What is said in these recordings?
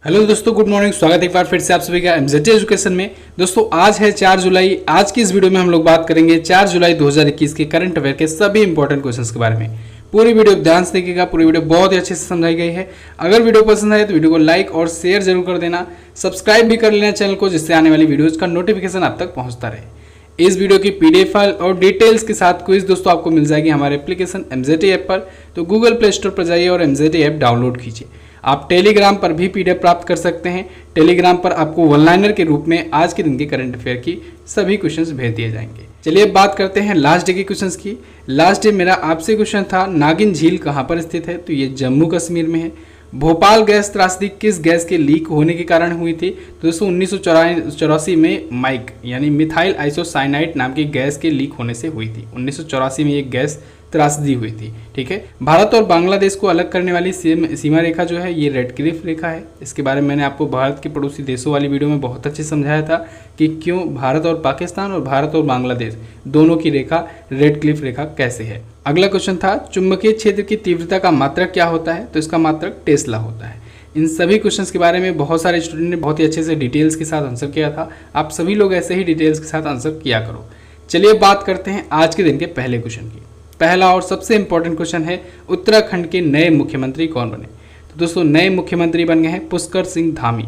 Hello दोस्तों, good morning. स्वागत है एक बार फिर से आप सभी का एमजेटी एजुकेशन में। दोस्तों आज है 4 जुलाई। आज की इस वीडियो में हम लोग बात करेंगे 4 जुलाई 2021 के करंट अफेयर के सभी इंपॉर्टेंट क्वेश्चंस के बारे में। पूरी वीडियो ध्यान से देखिएगा, पूरी वीडियो बहुत ही अच्छे से समझाई गई है। अगर वीडियो पसंद आए तो वीडियो को लाइक और शेयर जरूर कर देना, सब्सक्राइब भी कर लेना चैनल को, जिससे आने वाली वीडियोज का नोटिफिकेशन आप तक पहुंचता रहे। इस वीडियो की पीडीएफ फाइल और डिटेल्स के साथ क्विज दोस्तों आपको मिल जाएगी हमारे एप्लीकेशन एमजेटी ऐप पर। तो गूगल प्ले स्टोर पर जाइए और एमजेटी ऐप डाउनलोड कीजिए। आप टेलीग्राम पर भी पीडीएफ प्राप्त कर सकते हैं। टेलीग्राम पर आपको वन लाइनर के रूप में आज के दिन के करंट अफेयर की सभी क्वेश्चंस भेज दिए जाएंगे। चलिए अब बात करते हैं लास्ट डे के क्वेश्चंस की। लास्ट डे मेरा आपसे क्वेश्चन था, नागिन झील कहाँ पर स्थित है? तो ये जम्मू कश्मीर में है। भोपाल गैस त्रासदी किस गैस के लीक होने के कारण हुई थी? तो दोस्तों 1984 में माइक यानी मिथाइल आइसोसाइनाइड नाम की गैस के लीक होने से हुई थी। 1984 में एक गैस त्रासदी हुई थी। ठीक है। भारत और बांग्लादेश को अलग करने वाली सीमा रेखा जो है ये रेड क्लिफ रेखा है। इसके बारे में मैंने आपको भारत के पड़ोसी देशों वाली वीडियो में बहुत अच्छे समझाया था कि क्यों भारत और पाकिस्तान और भारत और बांग्लादेश दोनों की रेखा रेड क्लिफ रेखा कैसे है। अगला क्वेश्चन था, चुंबकीय क्षेत्र की तीव्रता का मात्रक क्या होता है? तो इसका मात्रक टेस्ला होता है। इन सभी क्वेश्चंस के बारे में बहुत सारे स्टूडेंट ने बहुत ही अच्छे से डिटेल्स के साथ आंसर किया था। आप सभी लोग ऐसे ही डिटेल्स के साथ आंसर किया करो। चलिए बात करते हैं आज के दिन के पहले क्वेश्चन की। पहला और सबसे इंपॉर्टेंट क्वेश्चन है, उत्तराखंड के नए मुख्यमंत्री कौन बने? तो दोस्तों नए मुख्यमंत्री बन गए हैं पुष्कर सिंह धामी।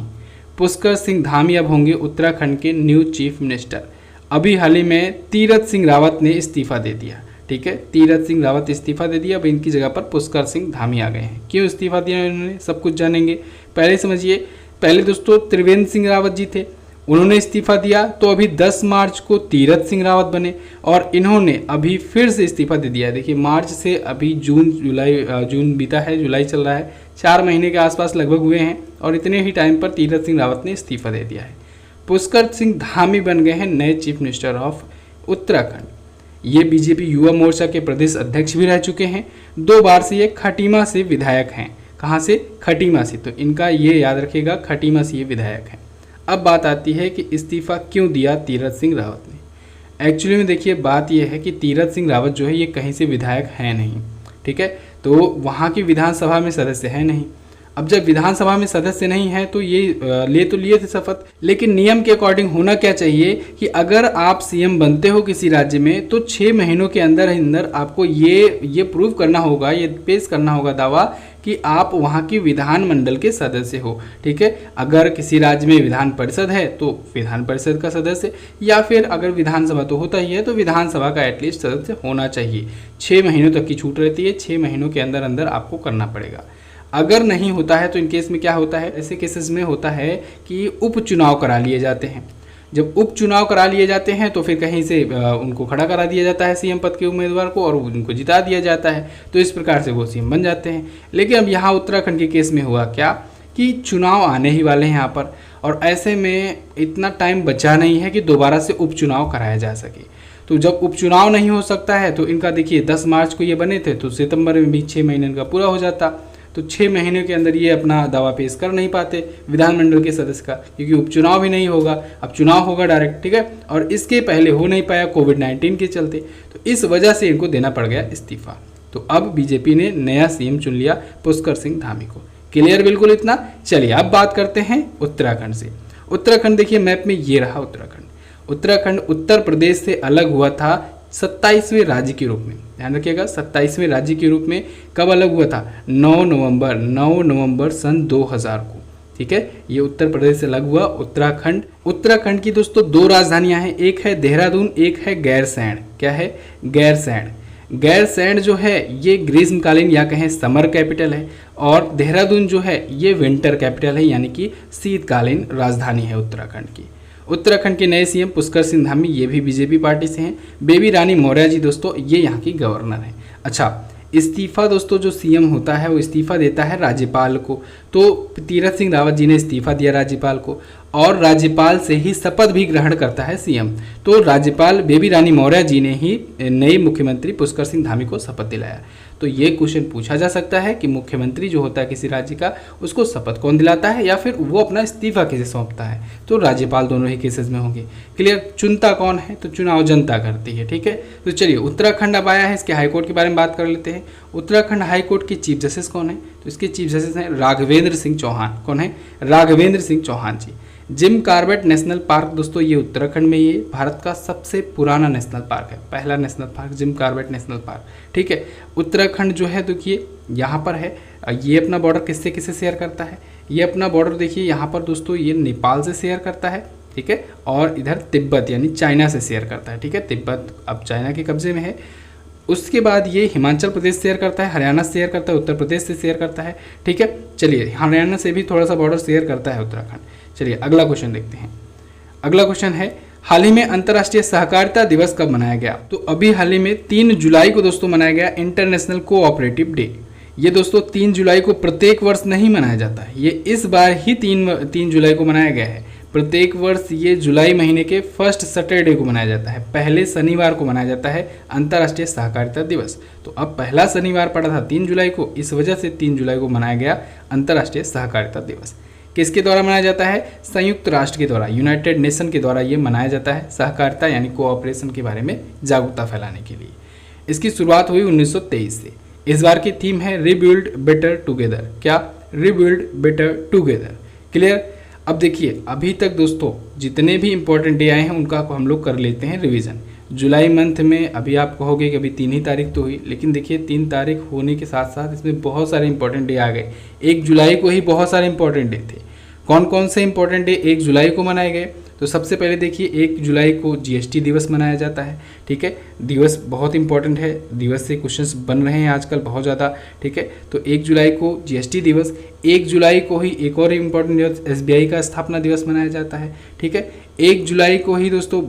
पुष्कर सिंह धामी अब होंगे उत्तराखंड के न्यू चीफ मिनिस्टर। अभी हाल ही में तीरथ सिंह रावत ने इस्तीफा दे दिया। ठीक है, तीरथ सिंह रावत इस्तीफा दे दिया। अब इनकी जगह पर पुष्कर सिंह धामी आ गए हैं। क्यों इस्तीफा दिया इन्होंने, सब कुछ जानेंगे। पहले समझिए, पहले दोस्तों त्रिवेंद्र सिंह रावत जी थे, उन्होंने इस्तीफा दिया। तो अभी 10 मार्च को तीरथ सिंह रावत बने और इन्होंने अभी फिर से इस्तीफा दे दिया है। देखिए मार्च से अभी जून बीता है, जुलाई चल रहा है, 4 महीने के आसपास लगभग हुए हैं और इतने ही टाइम पर तीरथ सिंह रावत ने इस्तीफा दे दिया है। पुष्कर सिंह धामी बन गए हैं नए चीफ मिनिस्टर ऑफ उत्तराखंड। ये बीजेपी युवा मोर्चा के प्रदेश अध्यक्ष भी रह चुके हैं। 2 बार से ये खटीमा से विधायक हैं। कहाँ से? खटीमा से। तो इनका ये याद रखिएगा, खटीमा से ये विधायक हैं। अब बात आती है कि इस्तीफा क्यों दिया तीरथ सिंह रावत ने। एक्चुअली में देखिए बात यह है कि तीरथ सिंह रावत जो है ये कहीं से विधायक है नहीं। ठीक है, तो वहाँ की विधानसभा में सदस्य है नहीं। अब जब विधानसभा में सदस्य नहीं है तो ये लिए थे शपथ। लेकिन नियम के अकॉर्डिंग होना क्या चाहिए कि अगर आप सीएम बनते हो किसी राज्य में तो 6 महीनों के अंदर अंदर आपको ये प्रूव करना होगा, ये पेश करना होगा दावा कि आप वहाँ की विधानमंडल के सदस्य हो। ठीक है, अगर किसी राज्य में विधान परिषद है तो विधान परिषद का सदस्य, या फिर अगर विधानसभा तो होता ही है तो विधानसभा का एटलीस्ट सदस्य होना चाहिए। 6 महीनों तक की छूट रहती है, 6 महीनों के अंदर अंदर आपको करना पड़ेगा। अगर नहीं होता है तो इन केस में क्या होता है, ऐसे केसेस में होता है कि उपचुनाव करा लिए जाते हैं। जब उपचुनाव करा लिए जाते हैं तो फिर कहीं से उनको खड़ा करा दिया जाता है सीएम पद के उम्मीदवार को और उनको जिता दिया जाता है। तो इस प्रकार से वो सीएम बन जाते हैं। लेकिन अब यहाँ उत्तराखंड के केस में हुआ क्या कि चुनाव आने ही वाले हैं यहाँ पर, और ऐसे में इतना टाइम बचा नहीं है कि दोबारा से उपचुनाव कराया जा सके। तो जब उपचुनाव नहीं हो सकता है तो इनका देखिए 10 मार्च को ये बने थे तो सितंबर में भी 6 महीने इनका पूरा हो जाता। तो 6 महीने के अंदर ये अपना दावा पेश कर नहीं पाते विधानमंडल के सदस्य का, क्योंकि उपचुनाव भी नहीं होगा। अब चुनाव होगा डायरेक्ट। ठीक है, और इसके पहले हो नहीं पाया कोविड-19 के चलते, तो इस वजह से इनको देना पड़ गया इस्तीफा। तो अब बीजेपी ने नया सीएम चुन लिया पुष्कर सिंह धामी को। क्लियर बिल्कुल इतना। चलिए अब बात करते हैं उत्तराखंड से। उत्तराखंड देखिए मैप में ये रहा उत्तराखंड। उत्तराखंड उत्तर प्रदेश से अलग हुआ था 27वें राज्य के रूप में। ध्यान रखिएगा, 27वें राज्य के रूप में कब अलग हुआ था? 9 नवंबर सन 2000 को। ठीक है, ये उत्तर प्रदेश से अलग हुआ उत्तराखंड। उत्तराखंड की दोस्तों 2 राजधानियां हैं, एक है देहरादून, एक है गैरसैंण। क्या है? गैरसैंण। गैरसैंण जो है ये ग्रीष्मकालीन या कहें समर कैपिटल है, और देहरादून जो है ये विंटर कैपिटल है, यानी कि शीतकालीन राजधानी है उत्तराखंड की। उत्तराखंड के नए सीएम पुष्कर सिंह धामी, ये भी बीजेपी पार्टी से हैं। बेबी रानी मौर्य जी दोस्तों ये यहाँ की गवर्नर हैं। अच्छा, इस्तीफा दोस्तों जो सीएम होता है वो इस्तीफा देता है राज्यपाल को। तो तीरथ सिंह रावत जी ने इस्तीफा दिया राज्यपाल को, और राज्यपाल से ही शपथ भी ग्रहण करता है सीएम। तो राज्यपाल बेबी रानी मौर्य जी ने ही नए मुख्यमंत्री पुष्कर सिंह धामी को शपथ दिलाया। तो ये क्वेश्चन पूछा जा सकता है कि मुख्यमंत्री जो होता है किसी राज्य का, उसको शपथ कौन दिलाता है या फिर वो अपना इस्तीफा किसे सौंपता है, तो राज्यपाल दोनों ही केसेस में होंगे। क्लियर। चुनता कौन है, तो चुनाव जनता करती है। ठीक है, तो चलिए उत्तराखंड अब आया है, इसके हाईकोर्ट के बारे में बात कर लेते हैं। उत्तराखंड हाईकोर्ट के चीफ जस्टिस कौन है, तो इसके चीफ जस्टिस हैं राघवेंद्र सिंह चौहान। कौन है, राघवेंद्र सिंह चौहान जी। जिम कॉर्बेट नेशनल पार्क दोस्तों ये उत्तराखंड में, ये भारत का सबसे पुराना नेशनल पार्क है, पहला national park Jim Corbett national park. ठीक है, उत्तराखंड जो है देखिए यहाँ पर है, ये अपना बॉर्डर किससे किससे शेयर करता है, ये अपना बॉर्डर देखिए यहाँ पर दोस्तों ये नेपाल से शेयर करता है। ठीक है, और इधर तिब्बत यानी चाइना से शेयर करता है। ठीक है, तिब्बत अब चाइना के कब्जे में है। उसके बाद ये हिमाचल प्रदेश शेयर करता है, हरियाणा से शेयर करता है, उत्तर प्रदेश से शेयर करता है। ठीक है, चलिए हरियाणा से भी थोड़ा सा बॉर्डर शेयर करता है उत्तराखंड। चलिए अगला क्वेश्चन देखते हैं। अगला क्वेश्चन है, हाल ही में अंतर्राष्ट्रीय सहकारिता दिवस कब मनाया गया, तो अभी हाल ही में 3 जुलाई को दोस्तों मनाया गया इंटरनेशनल कोऑपरेटिव डे। ये दोस्तों 3 जुलाई को प्रत्येक वर्ष नहीं मनाया जाता है, ये इस बार ही 3 जुलाई को मनाया गया है। प्रत्येक वर्ष ये जुलाई महीने के फर्स्ट सैटरडे को मनाया जाता है, पहले शनिवार को मनाया जाता है अंतर्राष्ट्रीय सहकारिता दिवस। तो अब पहला शनिवार पड़ा था 3 जुलाई को, इस वजह से 3 जुलाई को मनाया गया अंतर्राष्ट्रीय सहकारिता दिवस। किसके द्वारा मनाया जाता है, संयुक्त राष्ट्र के द्वारा, यूनाइटेड नेशन के द्वारा ये मनाया जाता है, सहकारिता यानी कोऑपरेशन के बारे में जागरूकता फैलाने के लिए। इसकी शुरुआत हुई 1923 से। इस बार की थीम है रिबिल्ड बेटर टुगेदर। क्या, रिबिल्ड बेटर टुगेदर। क्लियर। अब देखिए अभी तक दोस्तों जितने भी इंपॉर्टेंट डे आए हैं उनका हम लोग कर लेते हैं रिवीजन। जुलाई मंथ में अभी आप कहोगे कि अभी 3 ही तारीख तो हुई, लेकिन देखिए 3 तारीख होने के साथ साथ इसमें बहुत सारे इंपॉर्टेंट डे आ गए। 1 जुलाई को ही बहुत सारे इंपॉर्टेंट डे थे। कौन कौन से इंपॉर्टेंट डे 1 जुलाई को मनाए गए, तो सबसे पहले देखिए 1 जुलाई को जीएसटी दिवस मनाया जाता है। ठीक है, दिवस बहुत इंपॉर्टेंट है, दिवस से क्वेश्चंस बन रहे हैं आजकल बहुत ज़्यादा। ठीक है, तो 1 जुलाई को जीएसटी दिवस। 1 जुलाई को ही एक और इम्पॉर्टेंट दिवस एसबीआई का स्थापना दिवस मनाया जाता है। ठीक है, 1 जुलाई को ही दोस्तों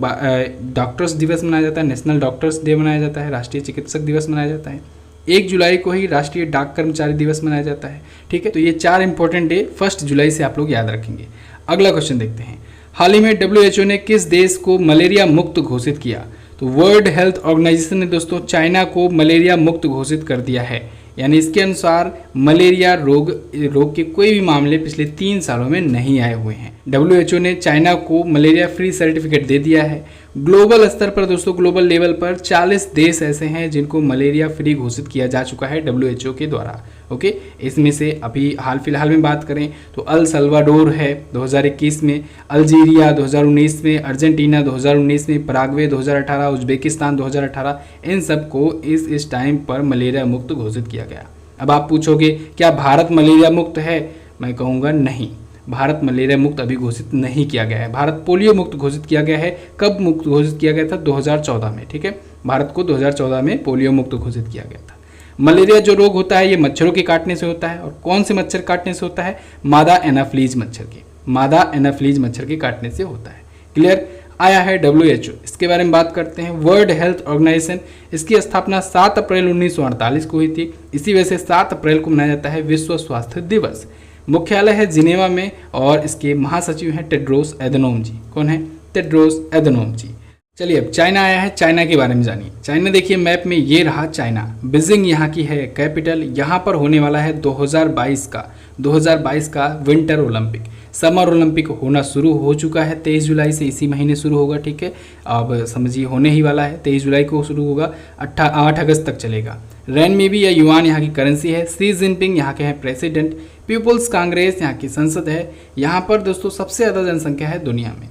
डॉक्टर्स दिवस मनाया जाता है, नेशनल डॉक्टर्स डे मनाया जाता है, राष्ट्रीय चिकित्सक दिवस मनाया जाता है। 1 जुलाई को ही राष्ट्रीय डाक कर्मचारी दिवस मनाया जाता है। ठीक है, तो ये 4 इंपॉर्टेंट डे 1 जुलाई से आप लोग याद रखेंगे। अगला क्वेश्चन देखते हैं, हाल ही में WHO ने किस देश को मलेरिया मुक्त घोषित किया, तो वर्ल्ड हेल्थ ऑर्गेनाइजेशन ने दोस्तों चाइना को मलेरिया मुक्त घोषित कर दिया है। यानी इसके अनुसार मलेरिया रोग के कोई भी मामले पिछले 3 सालों में नहीं आए हुए हैं। WHO ने चाइना को मलेरिया फ्री सर्टिफिकेट दे दिया है। ग्लोबल स्तर पर दोस्तों, ग्लोबल लेवल पर 40 देश ऐसे हैं जिनको मलेरिया फ्री घोषित किया जा चुका है WHO के द्वारा। ओके, इसमें से अभी हाल फिलहाल में बात करें तो अल सल्वाडोर है 2021 में, अल्जीरिया 2019 में, अर्जेंटीना 2019 में, पराग्वे 2018, उज्बेकिस्तान 2018, इन सबको इस टाइम पर मलेरिया मुक्त घोषित किया गया। अब आप पूछोगे क्या भारत मलेरिया मुक्त है, मैं कहूँगा नहीं, भारत मलेरिया मुक्त अभी घोषित नहीं किया गया है। भारत पोलियो मुक्त घोषित किया गया है। कब मुक्त घोषित किया गया था, 2014 में। ठीक है, भारत को 2014 में पोलियो मुक्त घोषित किया गया था। मलेरिया जो रोग होता है ये मच्छरों के काटने से होता है, और कौन से मच्छर काटने से होता है, मादा एनाफ्लीज मच्छर के, मादा एनाफ्लीज मच्छर के काटने से होता है। क्लियर। आया है WHO, इसके बारे में बात करते हैं। वर्ल्ड हेल्थ ऑर्गेनाइजेशन, इसकी स्थापना 7 अप्रैल 1948 को हुई थी। इसी वजह से 7 अप्रैल को मनाया जाता है विश्व स्वास्थ्य दिवस। मुख्यालय है जिनेवा में, और इसके महासचिव हैं टेड्रोस एधनोम जी। कौन है, टेड्रोस एधनोम जी। चलिए अब चाइना आया है, चाइना के बारे में जानिए। चाइना देखिए मैप में ये रहा चाइना, बीजिंग यहाँ की है कैपिटल। यहाँ पर होने वाला है 2022 का विंटर ओलंपिक। समर ओलंपिक होना शुरू हो चुका है 23 जुलाई से, इसी महीने शुरू होगा। ठीक है, अब समझिए होने ही वाला है, 23 जुलाई को शुरू होगा, 8 अगस्त तक चलेगा। रेनमीबी या युआन यहाँ की करेंसी है। शी जिनपिंग यहाँ के हैं प्रेसिडेंट। पीपुल्स कांग्रेस यहाँ की संसद है। यहाँ पर दोस्तों सबसे ज़्यादा जनसंख्या है दुनिया में।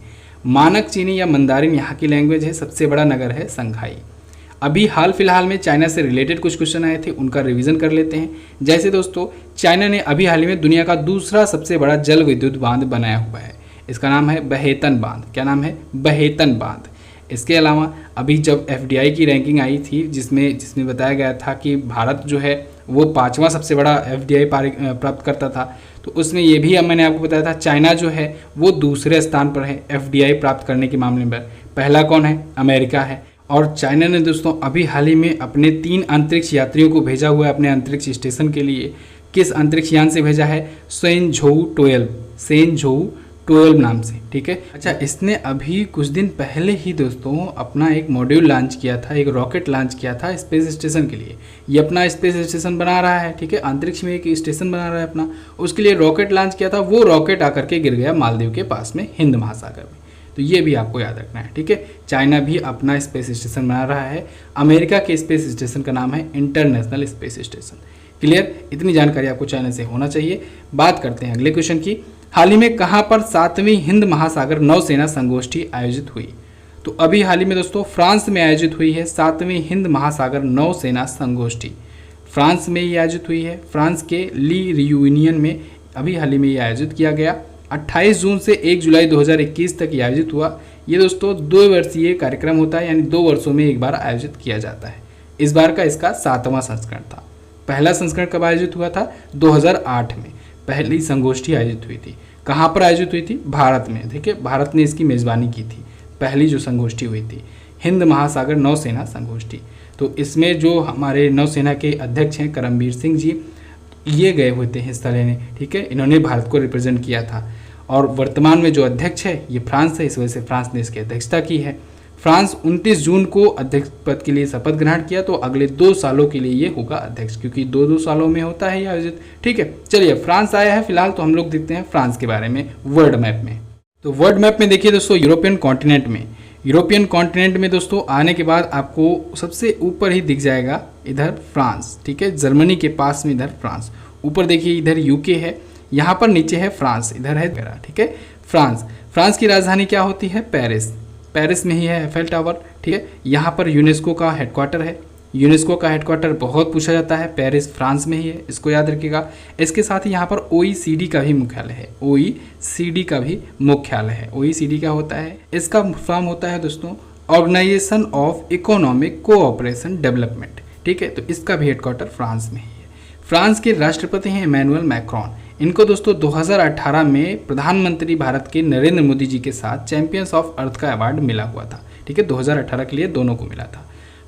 मानक चीनी या मंदारिन यहाँ की लैंग्वेज है। सबसे बड़ा नगर है संघाई। अभी हाल फिलहाल में चाइना से रिलेटेड कुछ क्वेश्चन आए थे, उनका रिवीजन कर लेते हैं। जैसे दोस्तों चाइना ने अभी हाल ही में दुनिया का दूसरा सबसे बड़ा जल विद्युत बांध बनाया हुआ है। इसका नाम है बहेतन बांध। क्या नाम है, बहेतन बांध। इसके अलावा अभी जब FDI की रैंकिंग आई थी जिसमें बताया गया था कि भारत जो है वो 5वां सबसे बड़ा FDI प्राप्त करता था, तो उसमें ये भी अब मैंने आपको बताया था चाइना जो है वो दूसरे स्थान पर है FDI प्राप्त करने के मामले में। पहला कौन है, अमेरिका है। और चाइना ने दोस्तों अभी हाल ही में अपने 3 अंतरिक्ष यात्रियों को भेजा हुआ है अपने अंतरिक्ष स्टेशन के लिए। किस अंतरिक्ष यान से भेजा है, सेनझोउ 12 नाम से, ठीक है। अच्छा, इसने अभी कुछ दिन पहले ही दोस्तों अपना एक मॉड्यूल लॉन्च किया था, एक रॉकेट लॉन्च किया था स्पेस स्टेशन के लिए। ये अपना स्पेस स्टेशन बना रहा है, ठीक है, अंतरिक्ष में एक स्टेशन बना रहा है अपना, उसके लिए रॉकेट लॉन्च किया था। वो रॉकेट आकर के गिर गया मालदीव के पास में, हिंद महासागर में। तो ये भी आपको याद रखना है, ठीक है। चाइना भी अपना स्पेस स्टेशन बना रहा है। अमेरिका के स्पेस स्टेशन का नाम है इंटरनेशनल स्पेस स्टेशन। क्लियर, इतनी जानकारी आपको चाइना से होना चाहिए। बात करते हैं अगले क्वेश्चन की। हाल ही में कहाँ पर 7वीं हिंद महासागर नौसेना संगोष्ठी आयोजित हुई? तो अभी हाल ही में दोस्तों फ्रांस में आयोजित हुई है 7वीं हिंद महासागर नौसेना संगोष्ठी। फ्रांस में ये आयोजित हुई है, फ्रांस के ली रियूनियन में अभी हाल ही में ये आयोजित किया गया। 28 जून से 1 जुलाई 2021 तक ये आयोजित हुआ। ये दोस्तों 2 वर्षीय कार्यक्रम होता है, यानी 2 वर्षों में एक बार आयोजित किया जाता है। इस बार का इसका 7वां संस्करण था। पहला संस्करण कब आयोजित हुआ था? 2008 में पहली संगोष्ठी आयोजित हुई थी। कहाँ पर आयोजित हुई थी? भारत में। देखिए, भारत ने इसकी मेज़बानी की थी। पहली जो संगोष्ठी हुई थी हिंद महासागर नौसेना संगोष्ठी। तो इसमें जो हमारे नौसेना के अध्यक्ष हैं करमबीर सिंह जी, ये गए हुए थे हिस्सा लेने, ठीक है। इन्होंने भारत को रिप्रेजेंट किया था। और वर्तमान में जो अध्यक्ष है ये फ्रांस है, इस वजह से फ्रांस ने इसकी अध्यक्षता की है। फ्रांस 29 जून को अध्यक्ष पद के लिए शपथ ग्रहण किया, तो अगले 2 सालों के लिए ये होगा अध्यक्ष, क्योंकि 2-2 सालों में होता है ये आयोजित, ठीक है। चलिए, फ्रांस आया है फिलहाल, तो हम लोग देखते हैं फ्रांस के बारे में वर्ल्ड मैप में। तो वर्ल्ड मैप में देखिए दोस्तों, यूरोपियन कॉन्टिनेंट में दोस्तों आने के बाद आपको सबसे ऊपर ही दिख जाएगा इधर फ्रांस, ठीक है। जर्मनी के पास में इधर फ्रांस, ऊपर देखिए इधर यूके है, यहाँ पर नीचे है फ्रांस, इधर है, ठीक है। फ्रांस की राजधानी क्या होती है? पेरिस में ही है एफेल टावर, ठीक है। यहाँ पर यूनेस्को का हेडक्वार्टर है। यूनेस्को का हेडक्वार्टर बहुत पूछा जाता है, पेरिस फ्रांस में ही है, इसको याद रखिएगा। इसके साथ ही यहाँ पर OECD का भी मुख्यालय है। OECD क्या होता है? इसका फॉर्म होता है दोस्तों organisation of economic cooperation development, ठीक है। तो इसका भी हेडक्वार्टर फ्रांस में ही है। फ्रांस के राष्ट्रपति हैं इमैनुअल मैक्रोन। इनको दोस्तों 2018 में प्रधानमंत्री भारत के नरेंद्र मोदी जी के साथ चैंपियंस ऑफ अर्थ का अवार्ड मिला हुआ था, ठीक है। 2018 के लिए दोनों को मिला था।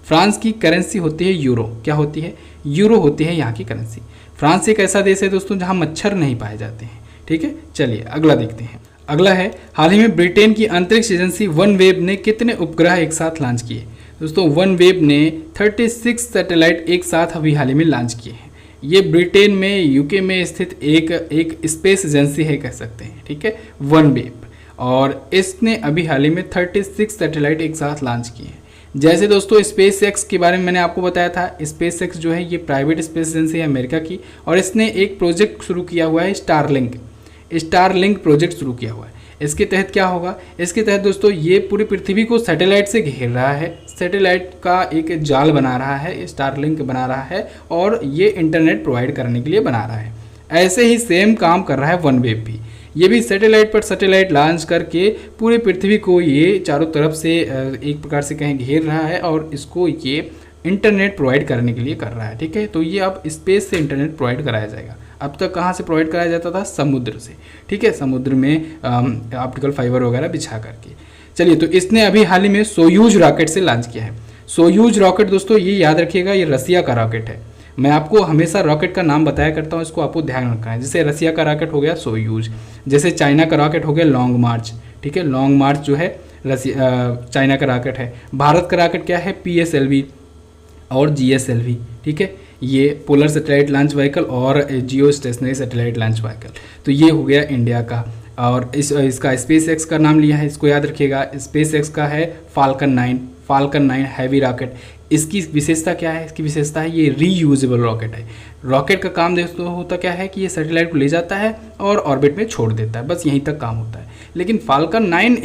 फ्रांस की करेंसी होती है यूरो। क्या होती है? यूरो होती है यहाँ की करेंसी। फ्रांस एक ऐसा देश है दोस्तों जहाँ मच्छर नहीं पाए जाते हैं, ठीक है। चलिए अगला देखते हैं। अगला है, हाल ही में ब्रिटेन की अंतरिक्ष एजेंसी वनवेब ने कितने उपग्रह एक साथ लॉन्च किए? दोस्तों वनवेब ने 36 सैटेलाइट एक साथ अभी हाल ही में लॉन्च किए हैं। ये ब्रिटेन में, यूके में स्थित एक स्पेस एजेंसी है कह सकते हैं, ठीक है, वनवेब। और इसने अभी हाल ही में 36 सैटेलाइट एक साथ लॉन्च किए हैं। जैसे दोस्तों स्पेस एक्स के बारे में मैंने आपको बताया था, स्पेस एक्स जो है ये प्राइवेट स्पेस एजेंसी है अमेरिका की, और इसने एक प्रोजेक्ट शुरू किया हुआ है स्टारलिंक प्रोजेक्ट शुरू किया हुआ है। इसके तहत क्या होगा? इसके तहत दोस्तों ये पूरी पृथ्वी को सैटेलाइट से घेर रहा है, सैटेलाइट का एक जाल बना रहा है, स्टारलिंक बना रहा है, और ये इंटरनेट प्रोवाइड करने के लिए बना रहा है। ऐसे ही सेम काम कर रहा है वनवेब भी। ये भी सैटेलाइट पर सैटेलाइट लॉन्च करके पूरी पृथ्वी को ये चारों तरफ से एक प्रकार से कहीं घेर रहा है, और इसको ये इंटरनेट प्रोवाइड करने के लिए कर रहा है, ठीक है। तो ये अब स्पेस से इंटरनेट प्रोवाइड कराया जाएगा। अब तक कहाँ से प्रोवाइड कराया जाता था? समुद्र से, ठीक है, समुद्र में ऑप्टिकल फाइबर वगैरह बिछा करके। चलिए, तो इसने अभी हाल ही में सोयूज रॉकेट से लॉन्च किया है। सोयूज रॉकेट दोस्तों ये याद रखिएगा, ये रसिया का रॉकेट है। मैं आपको हमेशा रॉकेट का नाम बताया करता हूँ, इसको आपको ध्यान रखना है। जैसे रसिया का रॉकेट हो गया सोयूज, जैसे चाइना का रॉकेट हो गया लॉन्ग मार्च, ठीक है। लॉन्ग मार्च जो है चाइना का रॉकेट है। भारत का रॉकेट क्या है? PSLV और GSLV, ठीक है। ये पोलर सैटेलाइट लॉन्च व्हीकल और जियो स्टेशनरी सैटेलाइट लॉन्च व्हीकल। तो ये हो गया इंडिया का। और इसका स्पेस एक्स का नाम लिया है, इसको याद रखिएगा। स्पेस एक्स का है फाल्कन 9 हैवी रॉकेट। इसकी विशेषता क्या है? इसकी विशेषता है ये रीयूजेबल रॉकेट है। रॉकेट का काम दोस्तों होता क्या है कि ये सैटेलाइट को ले जाता है और ऑर्बिट में छोड़ देता है, बस यहीं तक काम होता है। लेकिन फाल्कन 9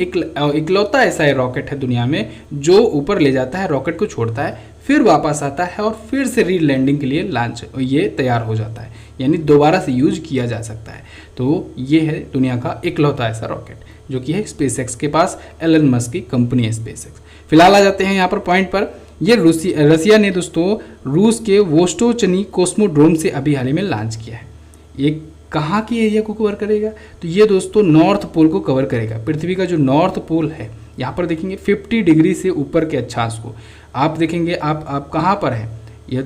इकलौता ऐसा रॉकेट है दुनिया में जो ऊपर ले जाता है, रॉकेट को छोड़ता है, फिर वापस आता है और फिर से री लैंडिंग के लिए लॉन्च ये तैयार हो जाता है, यानी दोबारा से यूज किया जा सकता है। तो ये है दुनिया का इकलौता ऐसा रॉकेट जो कि है स्पेसएक्स के पास, एलन मस्क की कंपनी है स्पेसएक्स। फिलहाल आ जाते हैं यहाँ पर पॉइंट पर। ये रसिया ने दोस्तों रूस के वोस्टोचनी कोस्मोड्रोम से अभी हाल ही में लॉन्च किया है। ये कहाँ की एरिया को कवर करेगा? तो ये दोस्तों नॉर्थ पोल को कवर करेगा। पृथ्वी का जो नॉर्थ पोल है, यहाँ पर देखेंगे 50 डिग्री से ऊपर के अक्षांश को आप देखेंगे। आप कहाँ पर हैं? यह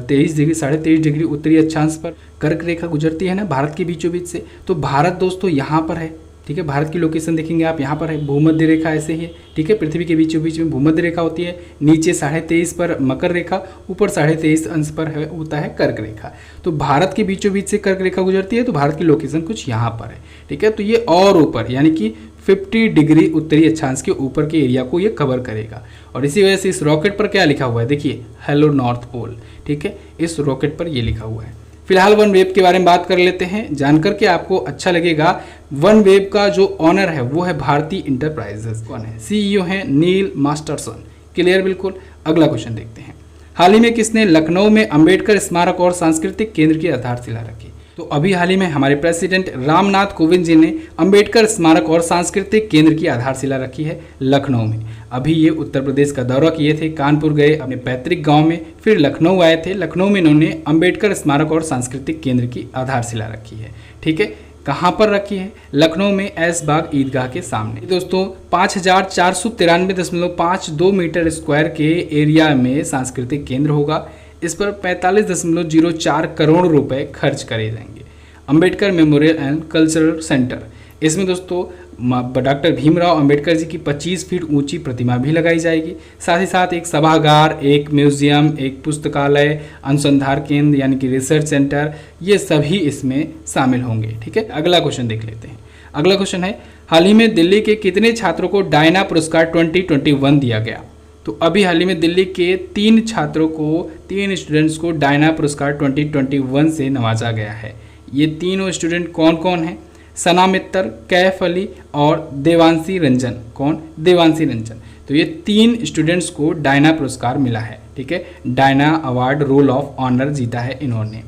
23 डिग्री 23.5 डिग्री उत्तरी अक्षांश पर कर्क रेखा गुजरती है ना भारत के बीचों बीच से। तो भारत दोस्तों यहाँ पर है, ठीक है। भारत की लोकेशन देखेंगे आप, यहाँ पर है भूमध्य रेखा ऐसे ही है, ठीक है। पृथ्वी के बीचों बीच में भूमध्य रेखा होती है, नीचे 23.5 पर मकर रेखा, ऊपर 23.5 अंश पर होता है कर्क रेखा। तो भारत के बीचों बीच से कर्क रेखा गुजरती है, तो भारत की लोकेशन कुछ यहाँ पर है, ठीक है। तो ये और ऊपर यानी कि 50 डिग्री उत्तरी अक्षांश के ऊपर के एरिया को ये कवर करेगा। और इसी वजह से इस रॉकेट पर क्या लिखा हुआ है, देखिए हेलो नॉर्थ पोल, ठीक है। इस रॉकेट पर ये लिखा हुआ है। फिलहाल वन वेब के बारे में बात कर लेते हैं, जानकर के आपको अच्छा लगेगा। वन वेब का जो ऑनर है वो है भारती इंटरप्राइजेस। कौन है? सीईओ हैं नील मास्टरसन। क्लियर बिल्कुल। अगला क्वेश्चन देखते हैं, हाल ही में किसने लखनऊ में अंबेडकर स्मारक और सांस्कृतिक केंद्र की आधारशिला रखी? तो अभी हाल ही में हमारे प्रेसिडेंट रामनाथ कोविंद जी ने अंबेडकर स्मारक और सांस्कृतिक केंद्र की आधारशिला रखी है लखनऊ में। अभी ये उत्तर प्रदेश का दौरा किए थे, कानपुर गए अपने पैतृक गांव में, फिर लखनऊ आए थे। लखनऊ में इन्होंने अंबेडकर स्मारक और सांस्कृतिक केंद्र की आधारशिला रखी है, ठीक है। कहाँ पर रखी है? लखनऊ में ऐशबाग ईदगाह के सामने। दोस्तों 5493.52 मीटर स्क्वायर के एरिया में सांस्कृतिक केंद्र होगा। इस पर 45.04 करोड़ रुपए खर्च करे जाएंगे। Ambedkar memorial and cultural centre, इसमें दोस्तों डॉक्टर भीमराव अंबेडकर जी की 25 फीट ऊंची प्रतिमा भी लगाई जाएगी। साथ ही साथ एक सभागार, एक म्यूजियम, एक पुस्तकालय, अनुसंधान केंद्र यानी कि रिसर्च सेंटर, ये सभी इसमें शामिल होंगे, ठीक है। अगला क्वेश्चन देख लेते हैं। अगला क्वेश्चन है, हाल ही में दिल्ली के कितने छात्रों को डायना पुरस्कार 2021 दिया गया? तो अभी हाल ही में दिल्ली के 3 स्टूडेंट्स को डायना पुरस्कार 2021 से नवाजा गया है। ये तीनों स्टूडेंट कौन कौन हैं? सना मित्तर, कैफ अली और देवांशी रंजन। कौन? देवांशी रंजन। तो ये 3 स्टूडेंट्स को डायना पुरस्कार मिला है, ठीक है। Diana award roll of honour जीता है इन्होंने।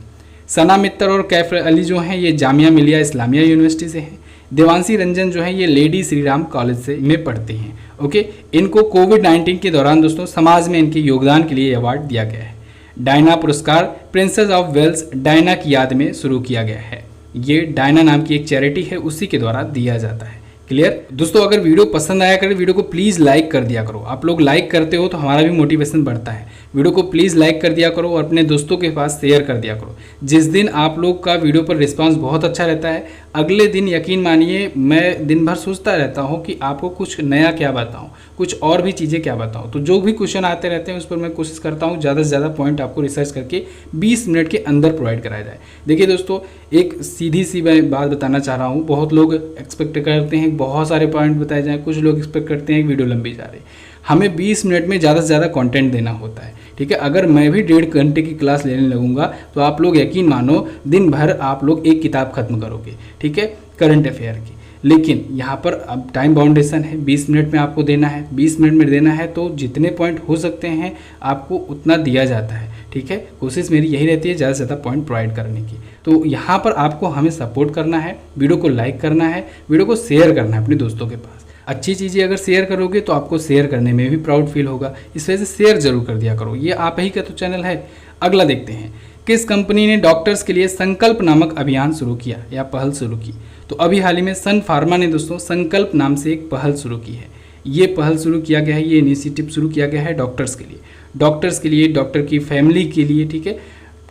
सना मित्तर और कैफ अली जो हैं ये जामिया मिलिया इस्लामिया यूनिवर्सिटी से हैं। देवांशी रंजन जो है ये लेडी श्री राम कॉलेज से में पढ़ते हैं, ओके। इनको कोविड-19 के दौरान दोस्तों समाज में इनके योगदान के लिए अवार्ड दिया गया है। डायना पुरस्कार प्रिंसेस ऑफ वेल्स डायना की याद में शुरू किया गया है। ये डायना नाम की एक चैरिटी है, उसी के द्वारा दिया जाता है। क्लियर दोस्तों। अगर वीडियो पसंद आया करे, वीडियो को प्लीज़ लाइक कर दिया करो। आप लोग लाइक करते हो तो हमारा भी मोटिवेशन बढ़ता है। वीडियो को प्लीज़ लाइक कर दिया करो और अपने दोस्तों के पास शेयर कर दिया करो। जिस दिन आप लोग का वीडियो पर रिस्पांस बहुत अच्छा रहता है, अगले दिन यकीन मानिए मैं दिन भर सोचता रहता हूँ कि आपको कुछ नया क्या बताऊँ, कुछ और भी चीज़ें क्या बताऊँ। तो जो भी क्वेश्चन आते रहते हैं उस पर मैं कोशिश करता हूँ ज़्यादा से ज़्यादा पॉइंट आपको रिसर्च करके 20 मिनट के अंदर प्रोवाइड कराया जाए। देखिए दोस्तों, एक सीधी सी मैं बात बताना चाह रहा हूँ। बहुत लोग एक्सपेक्ट करते हैं बहुत सारे पॉइंट बताए जाएँ, कुछ लोग एक्सपेक्ट करते हैं वीडियो लंबी जा रही। हमें 20 मिनट में ज़्यादा से ज़्यादा कंटेंट देना होता है, ठीक है। अगर मैं भी 1.5 घंटे की क्लास लेने लगूंगा तो आप लोग यकीन मानो दिन भर आप लोग एक किताब खत्म करोगे, ठीक है, करंट अफेयर की। लेकिन यहाँ पर अब टाइम बाउंडेशन है, 20 मिनट में आपको देना है। 20 मिनट में देना है तो जितने पॉइंट हो सकते हैं आपको उतना दिया जाता है, ठीक है। कोशिश मेरी यही रहती है ज़्यादा से ज़्यादा पॉइंट प्रोवाइड करने की। तो यहाँ पर आपको हमें सपोर्ट करना है, वीडियो को लाइक करना है, वीडियो को शेयर करना है अपने दोस्तों के पास। अच्छी चीज़ें अगर शेयर करोगे तो आपको शेयर करने में भी प्राउड फील होगा, इस वजह से शेयर जरूर कर दिया करो। ये आप ही का तो चैनल है। अगला देखते हैं, किस कंपनी ने डॉक्टर्स के लिए संकल्प नामक अभियान शुरू किया या पहल शुरू की? तो अभी हाल ही में सन फार्मा ने दोस्तों संकल्प नाम से एक पहल शुरू की है। ये पहल शुरू किया गया है, ये इनिशिएटिव शुरू किया गया है डॉक्टर्स के लिए, डॉक्टर की फैमिली के लिए, ठीक है।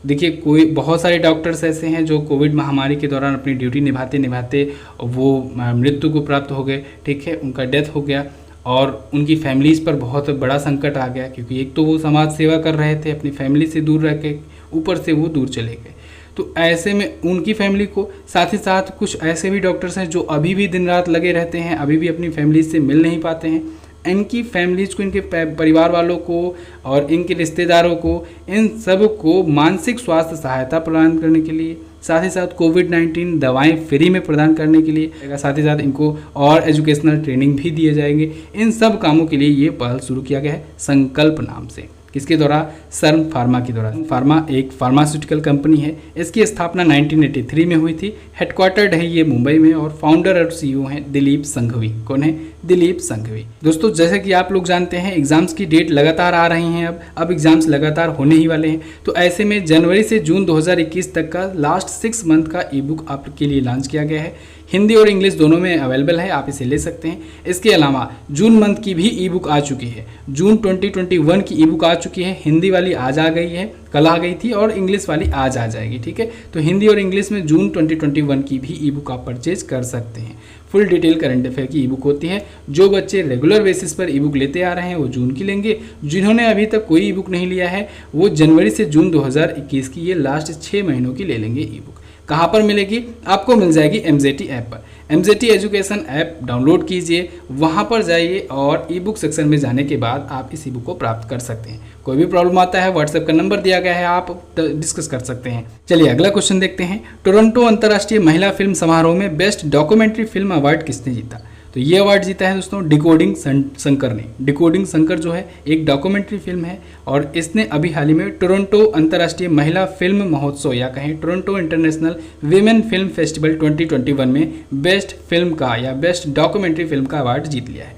देखिए कोई बहुत सारे डॉक्टर्स ऐसे हैं जो कोविड महामारी के दौरान अपनी ड्यूटी निभाते निभाते वो मृत्यु को प्राप्त हो गए, ठीक है, उनका डेथ हो गया और उनकी फैमिलीज़ पर बहुत बड़ा संकट आ गया, क्योंकि एक तो वो समाज सेवा कर रहे थे, अपनी फैमिली से दूर रह के ऊपर से वो दूर चले गए। तो ऐसे में उनकी फैमिली को, साथ ही साथ कुछ ऐसे भी डॉक्टर्स हैं जो अभी भी दिन रात लगे रहते हैं, अभी भी अपनी फैमिली से मिल नहीं पाते हैं। इनकी फैमिलीज को, इनके परिवार वालों को और इनके रिश्तेदारों को, इन सब को मानसिक स्वास्थ्य सहायता प्रदान करने के लिए, साथ ही साथ कोविड-19 दवाएं फ्री में प्रदान करने के लिए, साथ ही साथ इनको और एजुकेशनल ट्रेनिंग भी दिए जाएंगे। इन सब कामों के लिए ये पहल शुरू किया गया है संकल्प नाम से। किसके द्वारा? सर्म फार्मा के द्वारा। फार्मा एक फार्मास्यूटिकल कंपनी है, इसकी स्थापना 1983 में हुई थी। हेडक्वार्टर्ड है ये मुंबई में और फाउंडर और सीईओ हैं दिलीप संघवी। कौन है? दिलीप संघवी। दोस्तों जैसे कि आप लोग जानते हैं एग्जाम्स की डेट लगातार आ रही हैं, अब एग्जाम्स लगातार होने ही वाले हैं। तो ऐसे में जनवरी से जून 2021 तक का लास्ट 6 मंथ का ई बुक आपके लिए लॉन्च किया गया है। हिंदी और इंग्लिश दोनों में अवेलेबल है, आप इसे ले सकते हैं। इसके अलावा जून मंथ की भी ई बुक आ चुकी है, जून 2021 की ई बुक आ चुकी है। हिंदी वाली आज आ गई है, कल आ गई थी, और इंग्लिश वाली आज आ जाएगी। ठीक है, तो हिंदी और इंग्लिश में जून 2021 की भी ई बुक आप परचेज कर सकते हैं। फुल डिटेल करंट अफेयर की ई बुक होती है। जो बच्चे रेगुलर बेसिस पर ई बुक लेते आ रहे हैं वो जून की लेंगे। जिन्होंने अभी तक कोई ई बुक नहीं लिया है वो जनवरी से जून 2021 की ये लास्ट 6 महीनों की ले लेंगे ई बुक। कहाँ पर मिलेगी? आपको मिल जाएगी MZT ऐप पर। MZT एजुकेशन ऐप डाउनलोड कीजिए, वहाँ पर जाइए और ई बुक सेक्शन में जाने के बाद आप इस ई बुक को प्राप्त कर सकते हैं। कोई भी प्रॉब्लम आता है व्हाट्सएप का नंबर दिया गया है, आप डिस्कस कर सकते हैं। चलिए अगला क्वेश्चन देखते हैं। टोरंटो अंतर्राष्ट्रीय महिला फिल्म समारोह में बेस्ट डॉक्यूमेंट्री फिल्म अवार्ड किसने जीता? तो ये अवार्ड जीता है दोस्तों डिकोडिंग शंकर ने। डिकोडिंग शंकर जो है एक डॉक्यूमेंट्री फिल्म है और इसने अभी हाल ही में टोरंटो अंतर्राष्ट्रीय महिला फिल्म महोत्सव या कहें Toronto international women film festival 2021 में बेस्ट फिल्म का या बेस्ट डॉक्यूमेंट्री फिल्म का अवार्ड जीत लिया है।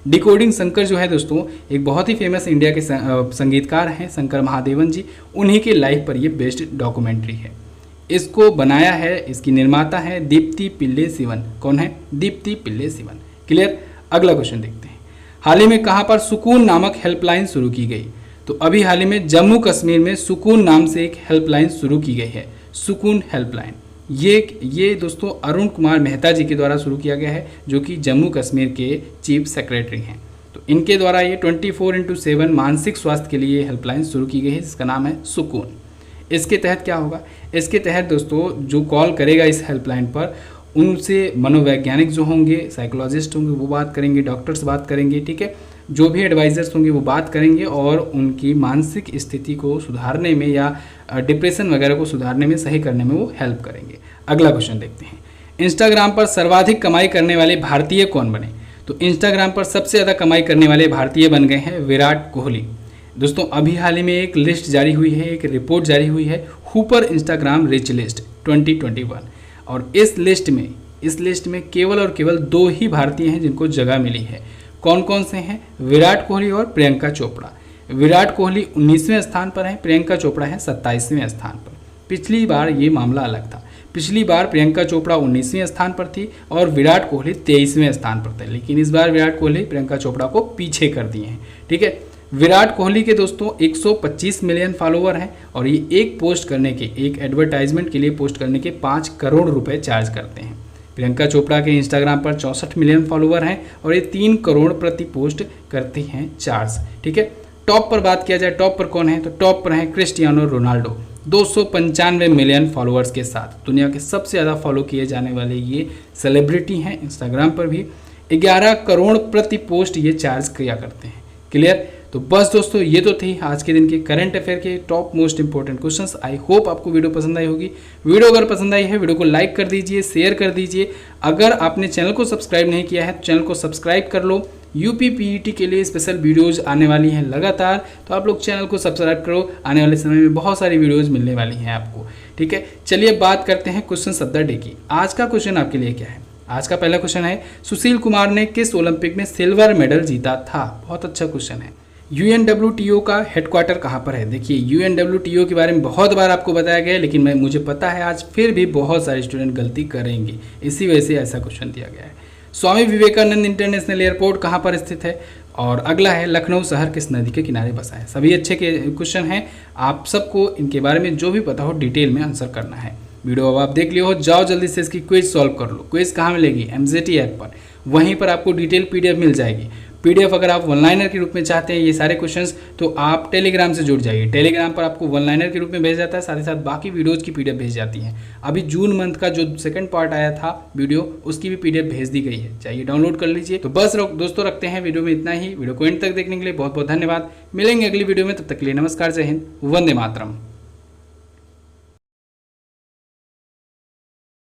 डिकोडिंग शंकर जो है दोस्तों एक बहुत ही फेमस इंडिया के संगीतकार हैं, शंकर महादेवन जी। उन्हीं के लाइफ पर ये बेस्ट डॉक्यूमेंट्री है। इसको बनाया है, इसकी निर्माता है दीप्ति पिल्ले सिवन। कौन है? दीप्ति पिल्ले सिवन। क्लियर? अगला क्वेश्चन देखते हैं। हाल ही में कहाँ पर सुकून नामक हेल्पलाइन शुरू की गई? तो अभी हाल ही में जम्मू कश्मीर में सुकून नाम से एक हेल्पलाइन शुरू की गई है, सुकून हेल्पलाइन। ये दोस्तों अरुण कुमार मेहता जी के द्वारा शुरू किया गया है, जो कि जम्मू कश्मीर के चीफ सेक्रेटरी हैं। तो इनके द्वारा ये 24/7 मानसिक स्वास्थ्य के लिए हेल्पलाइन शुरू की गई है, जिसका नाम है सुकून। इसके तहत क्या होगा? इसके तहत दोस्तों जो कॉल करेगा इस हेल्पलाइन पर, उनसे मनोवैज्ञानिक जो होंगे, साइकोलॉजिस्ट होंगे, वो बात करेंगे, डॉक्टर्स बात करेंगे। ठीक है, जो भी एडवाइजर्स होंगे वो बात करेंगे और उनकी मानसिक स्थिति को सुधारने में या डिप्रेशन वगैरह को सुधारने में, सही करने में वो हेल्प करेंगे। अगला क्वेश्चन देखते हैं। इंस्टाग्राम पर सर्वाधिक कमाई करने वाले भारतीय कौन बने? तो इंस्टाग्राम पर सबसे ज़्यादा कमाई करने वाले भारतीय बन गए हैं विराट कोहली। दोस्तों अभी हाल ही में एक लिस्ट जारी हुई है, एक रिपोर्ट जारी हुई है, हुपर इंस्टाग्राम रिच लिस्ट 2021, और इस लिस्ट में केवल और केवल 2 ही भारतीय हैं जिनको जगह मिली है। कौन कौन से हैं? विराट कोहली और प्रियंका चोपड़ा। विराट कोहली 19वें स्थान पर है, प्रियंका चोपड़ा है 27वें स्थान पर। पिछली बार ये मामला अलग था, पिछली बार प्रियंका चोपड़ा 19वें स्थान पर थी और विराट कोहली 23वें स्थान पर थे, लेकिन इस बार विराट कोहली प्रियंका चोपड़ा को पीछे कर दिए हैं। ठीक है, विराट कोहली के दोस्तों 125 मिलियन फॉलोवर हैं और ये एक पोस्ट करने के, एक एडवर्टाइजमेंट के लिए पोस्ट करने के 5 करोड़ रुपए चार्ज करते हैं। प्रियंका चोपड़ा के इंस्टाग्राम पर 64 मिलियन फॉलोवर हैं और ये 3 करोड़ प्रति पोस्ट करती हैं चार्ज। ठीक है, टॉप पर बात किया जाए, टॉप पर कौन है? तो टॉप पर है क्रिस्टियानो रोनाल्डो 295 मिलियन फॉलोअर्स के साथ। दुनिया के सबसे ज़्यादा फॉलो किए जाने वाले ये सेलिब्रिटी हैं। इंस्टाग्राम पर भी 11 करोड़ प्रति पोस्ट ये चार्ज किया करते हैं। क्लियर? तो बस दोस्तों ये तो थी आज के दिन के करंट अफेयर के top most important questions. I hope आपको वीडियो पसंद आई होगी। वीडियो अगर पसंद आई है वीडियो को लाइक कर दीजिए, शेयर कर दीजिए। अगर आपने चैनल को सब्सक्राइब नहीं किया है तो चैनल को सब्सक्राइब कर लो। यूपी पीईटी के लिए स्पेशल वीडियोज़ आने वाली हैं लगातार, तो आप लोग चैनल को सब्सक्राइब करो। आने वाले समय में बहुत सारी वीडियोज़ मिलने वाली हैं आपको। ठीक है, चलिए बात करते हैं क्वेश्चन ऑफ द डे की। आज का क्वेश्चन आपके लिए क्या है? आज का पहला क्वेश्चन है, सुशील कुमार ने किस ओलंपिक में सिल्वर मेडल जीता था? बहुत अच्छा क्वेश्चन है। UNWTO का हेडक्वार्टर कहाँ पर है? देखिए UNWTO के बारे में बहुत बार आपको बताया गया है, लेकिन मुझे पता है आज फिर भी बहुत सारे स्टूडेंट गलती करेंगे, इसी वजह से ऐसा क्वेश्चन दिया गया है। स्वामी विवेकानंद इंटरनेशनल एयरपोर्ट कहाँ पर स्थित है? और अगला है, लखनऊ शहर किस नदी के किनारे बसा है? सभी अच्छे के क्वेश्चन हैं, आप सबको इनके बारे में जो भी पता हो डिटेल में आंसर करना है। वीडियो अब आप देख लियो हो, जाओ जल्दी से इसकी क्विज सॉल्व कर लो। क्विज कहाँ मिलेगी? MZT ऐप पर, वहीं पर आपको डिटेल PDF मिल जाएगी। PDF अगर आप वन लाइनर के रूप में चाहते हैं ये सारे क्वेश्चंस, तो आप टेलीग्राम से जुड़ जाइए। टेलीग्राम पर आपको वन लाइनर के रूप में भेज जाता है, साथ ही साथ बाकी वीडियोज़ की PDF भेज जाती हैं। अभी जून मंथ का जो सेकंड पार्ट आया था वीडियो, उसकी भी PDF भेज दी गई है, चाहिए डाउनलोड कर लीजिए। तो बस दोस्तों रखते हैं वीडियो में इतना ही। वीडियो को एंड तक देखने के लिए बहुत बहुत धन्यवाद। मिलेंगे अगली वीडियो में, तब तक के लिए नमस्कार, जय हिंद, वंदे मातरम।